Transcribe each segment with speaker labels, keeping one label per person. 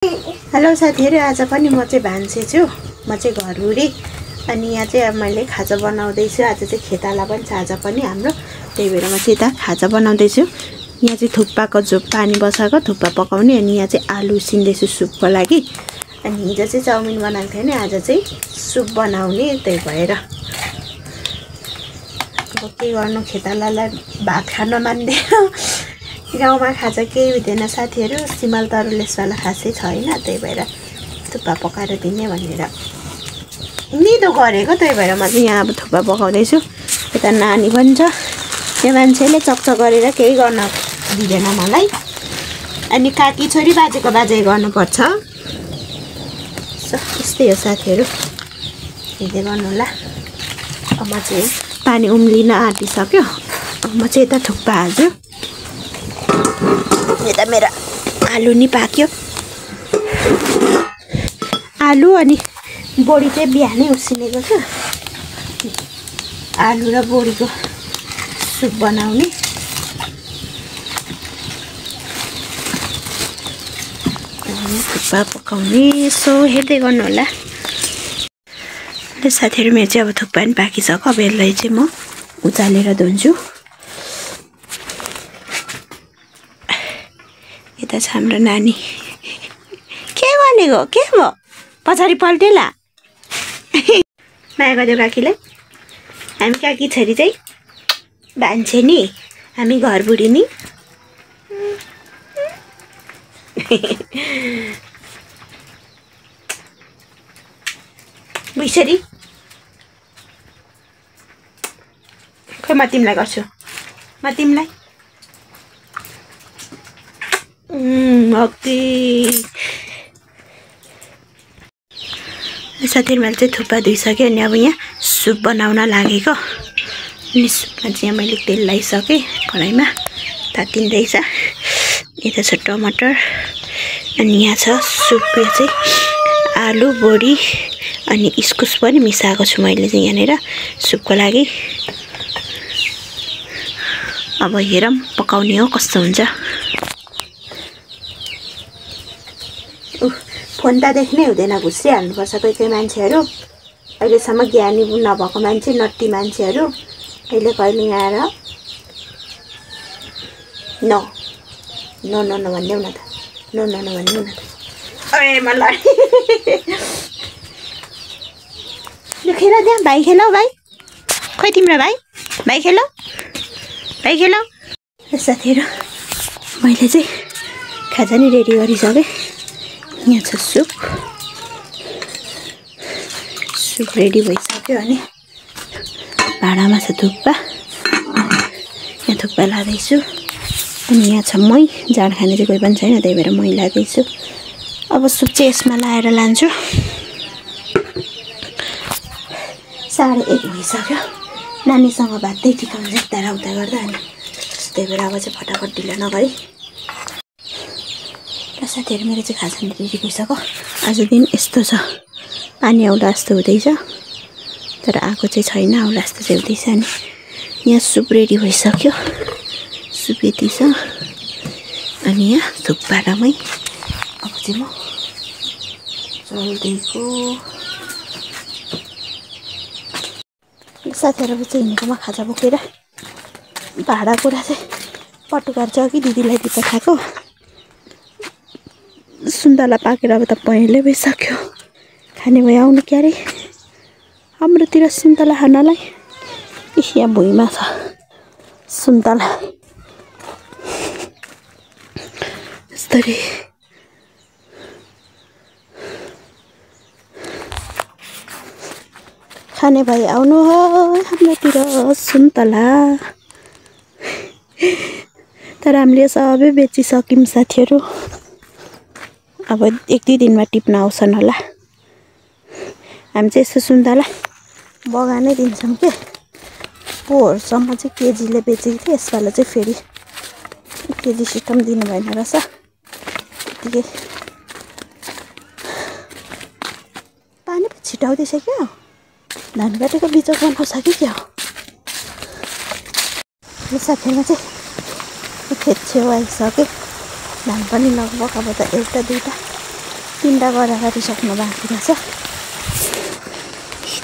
Speaker 1: Hello साथीहरु, आज पनि म चाहिँ भान्से छु। म चाहिँ घरहुरी अनि यहाँ चाहिँ अब मैले खाजा बनाउँदै छु। आज चाहिँ खेताला पनि छ आज पनि हाम्रो, त्यही भएर म चाहिँ यता खाजा बनाउँदै छु। यहाँ चाहिँ थुक्पाको झोक पानी बसाएको थुक्पा पकाउने, अनि यहाँ चाहिँ आलु उसिन्दै छु सुपको लागि। अनि हिजो चाहिँ चाउमिन बनाएको थिएँ नि, आज चाहिँ सुप बनाउने, त्यही भएर अब के गर्नु, खेतालालाई भात खान मान्दैन। गाउँमा खाजा केही हुँदैन साथीहरु, सिमल तरुलेसवाला खासै छैन, त्यही भएर थुक्पा पकाएर दिने भनेर निदो गरेको। त्यही भएर म चाहिँ यहाँ अब थुक्पा पकाउँदैछु। यता नानी पनि छ, यो मान्छेले चकचक गरेर केही गर्न दिँदैन मलाई। अनि काकी छोरी बाजेको बाजे गर्नुपर्छ। यस्तै हो साथीहरु, हेर्दै गर्नु होला। अब म चाहिँ पानी उम्लिन आँटिसक्यो। म चाहिँ यता थुक्पा हाल्छु। यता मेरा आलु नि पाक्यो। आलु अनि बोडी चाहिँ बिहानै उसिनेको छ। आलु र बोडीको सुप बनाउने। थुक्पा पकाउने, सो हेर्दै गर्नु होला। साथीहरु, मेरो चाहिँ अब थुक्पा पनि पाकिसक्यो। अब यसलाई चाहिँ म उचालेर धुन्छु। यता छ हाम्रो नानी। के भनेको, के भयो, पछाडि पल्टेला। माया गर्यो काकीलाई। हामी काकी छोरी चाहिँ भान्से नि, हामी घर बुढी नि। बुइसरी खै, म तिमीलाई गर्छु, म तिमीलाई। साथीहरु, मैले चाहिँ थुक्पा धुइसकेँ अनि अब यहाँ सुप बनाउन लागेको। अनि सुपमा चाहिँ यहाँ मैले तेल लगाइसकेँ, कराईमा तातिँदैछ। यता छ टमाटर अनि यहाँ छ सुप चाहिँ आलु बोडी अनि इस्कुस पनि मिसाएको छु मैले चाहिँ यहाँनिर सुपको लागि। अब हेरौँ पकाउने हो कस्तो हुन्छ। फोन त देख्नै हुँदैन, घुसिहाल्नुपर्छ कोही कोही मान्छेहरू। अहिलेसम्म ज्ञानी नभएको मान्छे, नट्टी मान्छेहरू कहिले कहिले आएर नो नो नो नो भन्देऊ न त, नो नो नो भन्देऊ न त। अरे मलाई यो खेल त्यहाँ, भाइ खेल भाइ। खोइ तिम्रो भाइ, भाइ खेल, भाइ खेल। साथीहरु, मैले चाहिँ खाजा नि रेडी गरिसकेँ। यहाँ छ सुप, सुप रेडी भइसक्यो। अनि भाँडामा छ थुक्पा, यहाँ थुक्पा लाँदैछु। अनि यहाँ छ मही, जाँड खाने चाहिँ कोही पनि छैन, त्यही भएर मही लाँदैछु। अब सुप चाहिँ यसमा लाएर लान्छु। 1:30 भइसक्यो। नानीसँग भातै ठिकाउनु यता र उता गर्दा, अनि त्यही भएर अब चाहिँ फटाफट ढिलो नगरी। साथीहरु, मेरो चाहिँ खाजा रेडी भइसक्यो। आज दिन यस्तो छ, पानी आउला जस्तो हुँदैछ, तर आएको चाहिँ छैन, आउला जस्तो चाहिँ हुँदैछ। अनि यहाँ सुप रेडी भइसक्यो, सुप यति छ। अनि यहाँ थुक्पा रामै। अब चाहिँ म चल्दैको। साथीहरु चाहिँ हिँडेकोमा खाजा बोकेर भाँडा कुडा चाहिँ पटुकार छ कि दिदीलाई दिएको खाएको। सुन्तला पाकेर अब त पहेँलै भइसक्यो। खाने भयो आउनु क्यारे हाम्रोतिर सुन्तला खानलाई। यहाँ भुइँमा छ सुन्तला। यस्तरी खाने भए आउनु हो हाम्रोतिर सुन्तला। तर हामीले सबै बेचिसक्यौँ साथीहरु। अब 1-2 दिनमा टिप्न आउँछन् होला। हामी चाहिँ यस्तो सुन्तला बगानै दिन्छौँ के। पोहोरसम्म चाहिँ केजीले बेचेको थियो, यसपालि चाहिँ फेरि केजी सिस्टम दिनु भएन रहेछ। त्यतिकै पानी पो छिटाउँदैछ क्या, धान काटेको बिजोग बनाउँछ कि क्या हो। यो साथीमा चाहिँ खेत छेउ आइसक्यो। धान पनि लगभग अब त 1-2टा 3टा गरा काटिसक्नु बाँकी रहेछ।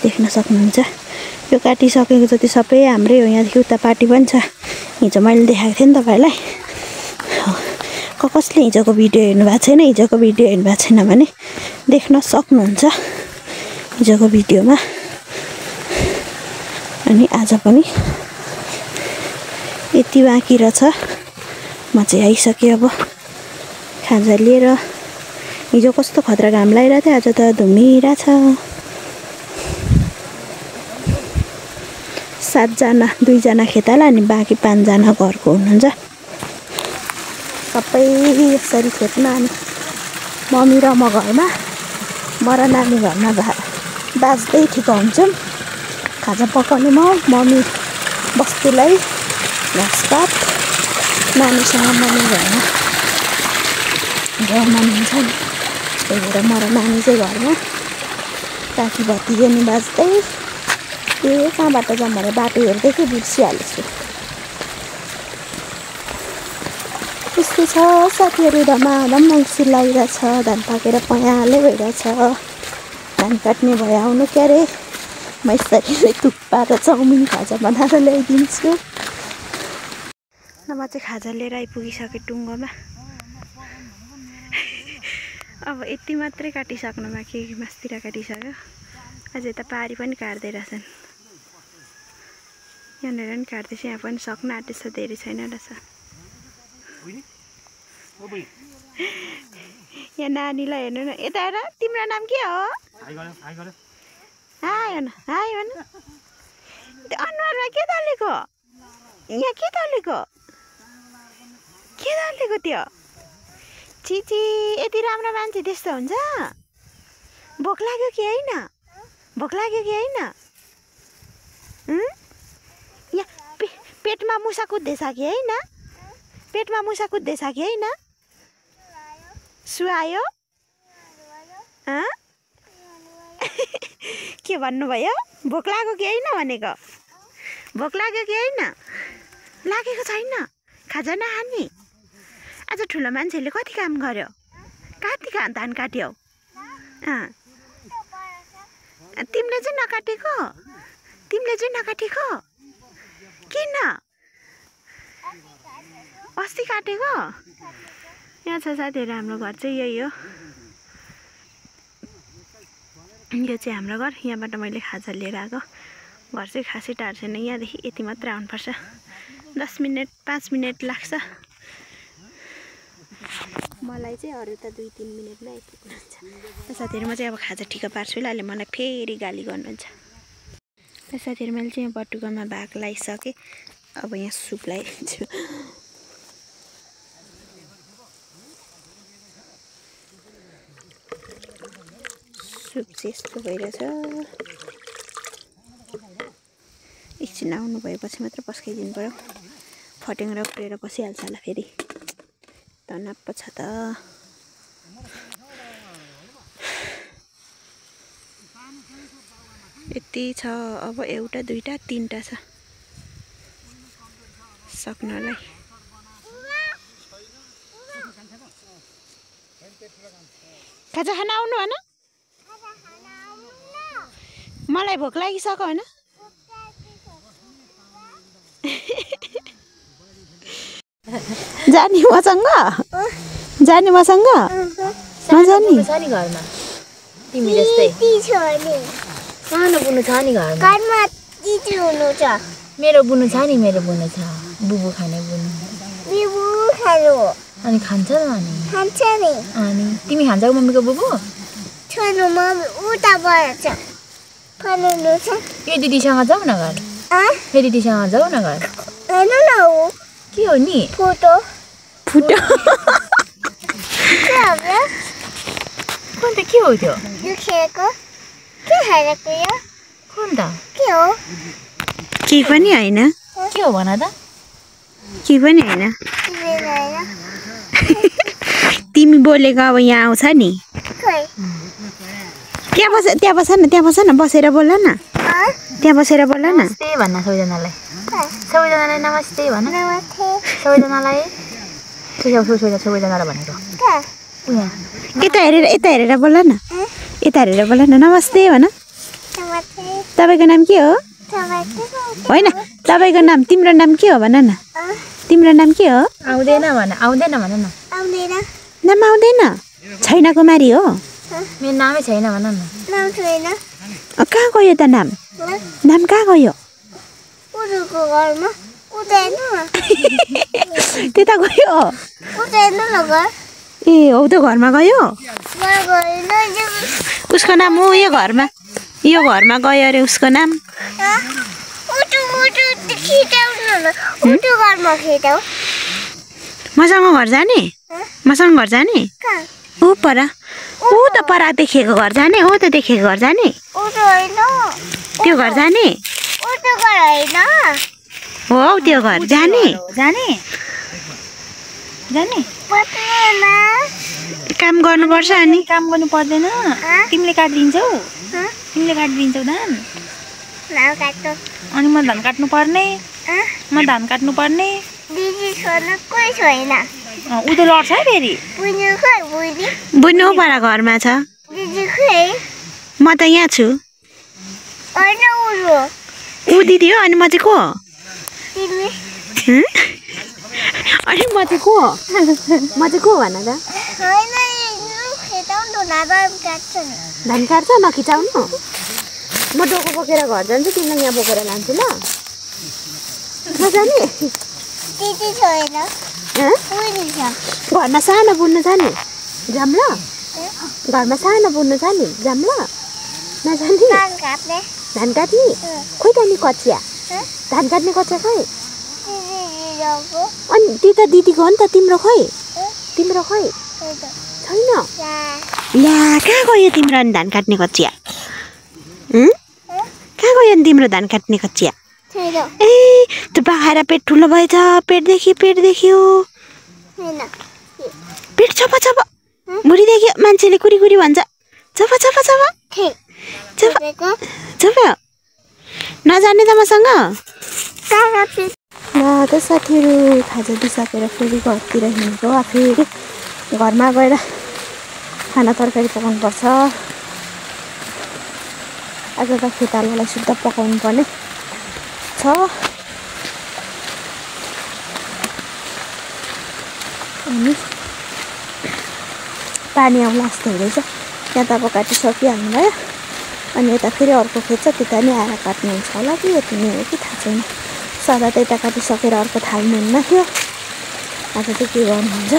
Speaker 1: देख्न सक्नुहुन्छ यो काटिसकेको जति सबै हाम्रै हो। यहाँदेखि उता पार्टी पनि छ। हिजो मैले देखाएको थिएँ नि तपाईँलाई। कसले हिजोको भिडियो हेर्नु भएको छैन, हिजोको भिडियो हेर्नु भएको छैन भने देख्न सक्नुहुन्छ हिजोको भिडियोमा। अनि आज पनि यति बाँकी रहेछ। म चाहिँ आइसकेँ अब खाजा लिएर। हिजो कस्तो खतरा घाम लागिरहेको थियो, आज त धुमिरा छ। 7 जना, 2 जना खेताला अनि बाँकी 5 जना घरको हुनुहुन्छ। सबै यसरी खेतमा अनि मम्मी र म घरमा, म र नानी घरमा बाँच्दै ठिक हुन्छौँ। खाजा पकाउने मम्मी बस्तीलाई घाँसपात, नानीसँग मम्मी घरमा गाउँमा हुन्छ नि। त्यही भएर म र नानी चाहिँ घरमा काकी भतिजे नि बाँच्दै। कहाँबाट जाऊँ भनेर बाटो हेर्दैछु, बिर्सिहालेछु। त्यस्तै छ साथीहरू। धमाधम मङ्सिर लागिरहेछ। धान पाकेर पयालै भइरहेछ। धान काट्ने भयो आउनु के अरे। म यसरी थुक्पा र चाउमिन खाजा बनाएर ल्याइदिन्छु। म चाहिँ खाजा लिएर आइपुगिसकेँ टुङ्गोमा। अब यति मात्रै काटिसक्नु बाँकी, मासतिर काटिसक्यो। अझै त पारी पनि काट्दै रहेछन्। यहाँनिर पनि काट्दैछ, यहाँ पनि सक्न आँटेछ, धेरै छैन रहेछ। यहाँ नानीलाई हेर्नु न, यता हेर। तिम्रो नाम के हो? हाय भन, हाय भन। त्यो अनुहारमा के दलेको? यहाँ के दलेको? के दलेको त्यो? चिची, यति राम्रो मान्छे त्यस्तो हुन्छ? भोक लाग्यो कि होइन? भोक लाग्यो कि होइन? यहाँ पेटमा मुसा कुद्दैछ कि होइन? पेटमा मुसा कुद्दैछ कि होइन? सुहायो? के भन्नुभयो? भोक लाग्यो कि होइन भनेको? भोक लाग्यो कि होइन? लागेको छैन? खाजा नखाने? आज ठुलो मान्छेले कति काम गर्यो? कति धान काट्यौ? तिमीले चाहिँ नकाटेको? तिमीले चाहिँ नकाटेको? किन? अस्ति काटेको? यहाँ छ साथीहरू, हाम्रो घर चाहिँ यही हो। यो चाहिँ हाम्रो घर। यहाँबाट मैले खाजा लिएर आएको। घर चाहिँ खासै टाढो छैन, यहाँदेखि यति मात्र आउनुपर्छ। 10 मिनट 5 मिनट लाग्छ। मलाई चाहिँ अरू त 2-3 मिनटमै आइपुग्नुहुन्छ। साथीहरू, म चाहिँ अब खाजा ठिक्क पार्छु ल। अहिले मलाई फेरि गाली गर्नुहुन्छ। साथीहरू, मैले चाहिँ बटुकामा भाग लगाइसकेँ। अब यहाँ सुप लगाइदिन्छु। सुप चाहिँ यस्तो भइरहेछ। एकछिन आउनु भएपछि मात्र पस्काइदिनु पऱ्यो। फट्याङ्ग्रा उक्रेर बसिहाल्छ होला फेरि। तनाव पो छ त। यति छ। अब एउटा, दुईटा, तीनटा छ सक्नलाई। खाजा खान आउनु भन। मलाई भोक लागिसक्यो होइन? जाने मसँग? जाने मसँग? नजाने?
Speaker 2: घरमा तिमी जस्तै सानो बुनु छ नि घरमा। मेरो बुनु छ नि, मेरो बुनु छ। बुबु खाने बुनु। अनि खान्छ न? अनि तिमी खान्छौ मम्मीको बुबु? यो दिदीसँग जाऊ न घर। यो दिदीसँग जाऊ न घर। के हो नि? फोटो। कुन त के हो त्यो? कुन त?
Speaker 1: के पनि होइन।
Speaker 2: के हो भन त?
Speaker 1: के पनि होइन। तिमी बोलेको अब यहाँ आउँछ नि। त्यहाँ बस न, त्यहाँ बस न, बसेर बोल न। त्यहाँ बसेर बोल न।
Speaker 2: नमस्ते भन्न सबैजनालाई। सबैजनालाई नमस्ते भन। सबैजनालाई सबैजनालाई भनेको
Speaker 1: यता हेरेर बोल न यता हेरेर बोल न नमस्ते भन तपाईको नाम के हो होइन तपाईको नाम तिम्रो नाम के हो भन न तिम्रो नाम के हो
Speaker 2: आउँदैन भन न
Speaker 1: नाम आउँदैन छैन कुमारी हो
Speaker 2: मेरो नामै छैन भन न
Speaker 1: कहाँ गयो त नाम कहाँ गयो त्यता गयो ए हौ त घरमा गयो उसको नाम हो यो घरमा गयो अरे उसको नाम मसँग घर जाने ऊ पर ऊ त परा देखेको घर जाने हो त देखेको घर जाने त्यो घर जाने हो त्यो घर जाने काम गर्नुपर्छ अनि
Speaker 2: काम गर्नु पर्दैन तिमीले काटिदिन्छौ धान अनि म धान काट्नु पर्ने
Speaker 3: दिदी छोरा कोही छैन
Speaker 2: उ त लड्छ है फेरि
Speaker 1: बुझ्नु हो परा घरमा छ
Speaker 3: दिदी खै
Speaker 1: म त यहाँ छु
Speaker 3: होइन
Speaker 1: ऊ दिदी हो अनि म चाहिँ को हो
Speaker 3: तिमी
Speaker 1: अनि म चाहिँ को हो भन त
Speaker 3: होइन खेताउनु
Speaker 1: धान काट्छ नखिचाउनु म डोको बोकेर घर जान्छु तिमीलाई यहाँ बोकेर लान्छु ल नजाने
Speaker 3: दिदी छैन
Speaker 1: घरमा सानो बुन्नु छ नि जाम्ला घरमा सानो बुन्नु छ नि जाम्ला नजाने धान काट्ने खोइ त नि कचिया धान काट्ने कचिया खै अनि त्यो त दिदीको हो नि त तिम्रो खै छैन ल्या कहाँ गयो तिम्रो अनि धान काट्ने कचिया कहाँ गयो अनि तिम्रो धान काट्ने कचिया ए त्यो बाखाएर पेट ठुलो भएछ पेट देखियो पेट छप भुँडी देखियो मान्छेले कुरी भन्छ छप नजाने त मसँग ल त साथीहरू खाजा दिइसकेर फेरि घरतिर हिँडेको फेरि घरमा गएर खाना तरकारी पकाउनु पर्छ आज त खेतालालाई शुद्ध पकाउनु पर्ने छ अनि पानी आउला जस्तो हुँदैछ यहाँ त अब काटिसकिहाल्नु भयो अनि यता फेरि अर्को खेत छ त्यता नि आएर काट्नुहुन्छ होला कि यति नै हो कि थाहा छैन सदा त यता काटिसकेर अर्को थाल्नुहुन्न थियो आज चाहिँ के गर्नुहुन्छ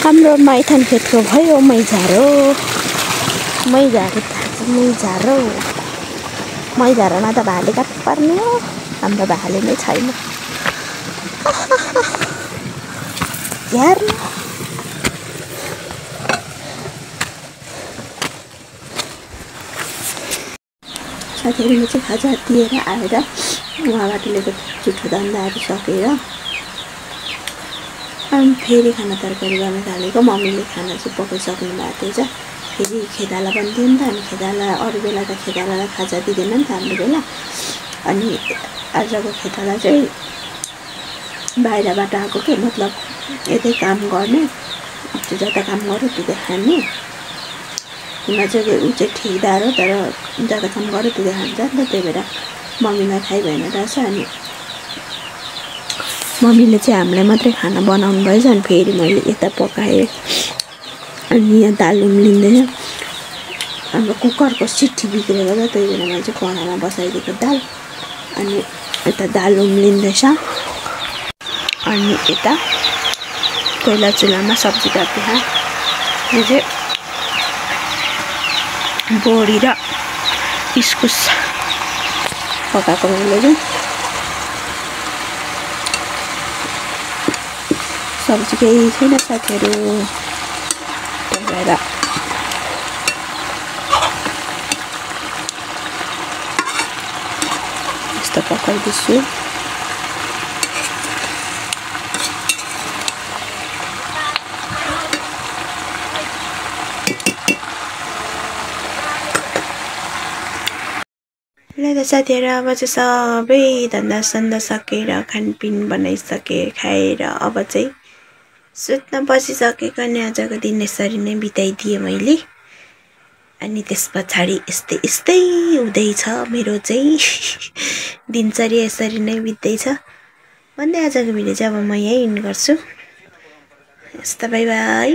Speaker 1: हाम्रो माइथान खेतको भयो मैझारो मैझारोमा त भाले काट्नु पर्ने हो हाम्रो भाले नै छैन यार साथीहरूले चाहिँ खाजा दिएर आएर उहाँबाट लिएको जुठो धन्दाहरू सकेर अनि फेरि खाना तरकारी गर्न थालेको मम्मीले खाना चाहिँ पकाइसक्नु भएको थियो फेरि खेताला पनि दियो नि त अनि खेताला अरू बेला त खेतालालाई खाजा दिँदैन नि त हाम्रो बेला अनि आजको खेताला चाहिँ बाहिरबाट आएको के मतलब यतै काम गर्ने त्यो जता काम गर्यो त्यतै खाने हुन चाहिँ ऊ चाहिँ ठेकदार हो तर जता काम गर्यो त्यतै खान्छ नि त त्यही भएर मम्मीलाई खाइ भएन रहेछ अनि मम्मीले चाहिँ हामीलाई मात्रै खाना बनाउनु भएछ अनि फेरि मैले यता पकाएँ अनि यहाँ दाल उम्लिँदैन हाम्रो कुकरको सिट्ठी बिग्रेको छ त्यही भएर मैले चाहिँ कराईमा बसाइदिएको दाल अनि यता दाल उम्लिँदैछ अनि यता कोइला चुलामा सब्जी काट्दैछ यो चाहिँ बोडी र इस्कुस पकाएको मैले चाहिँ सब्जी केही छैन साथीहरू त्यही भएर यस्तो पकाइदिन्छु ल त साथीहरू अब चाहिँ सबै धन्दा सन्दा सकेर खानपिन बनाइसके खाएर अब चाहिँ सुत्न बसिसकेको नि आजको दिन यसरी नै बिताइदिएँ मैले। अनि त्यस पछाडि यस्तै हुँदैछ मेरो चाहिँ दिनचर्या यसरी नै बित्दैछ भन्दै आजको भिडियो चाहिँ अब म यहीँ एन्ड गर्छु। हस् त बाई बाई।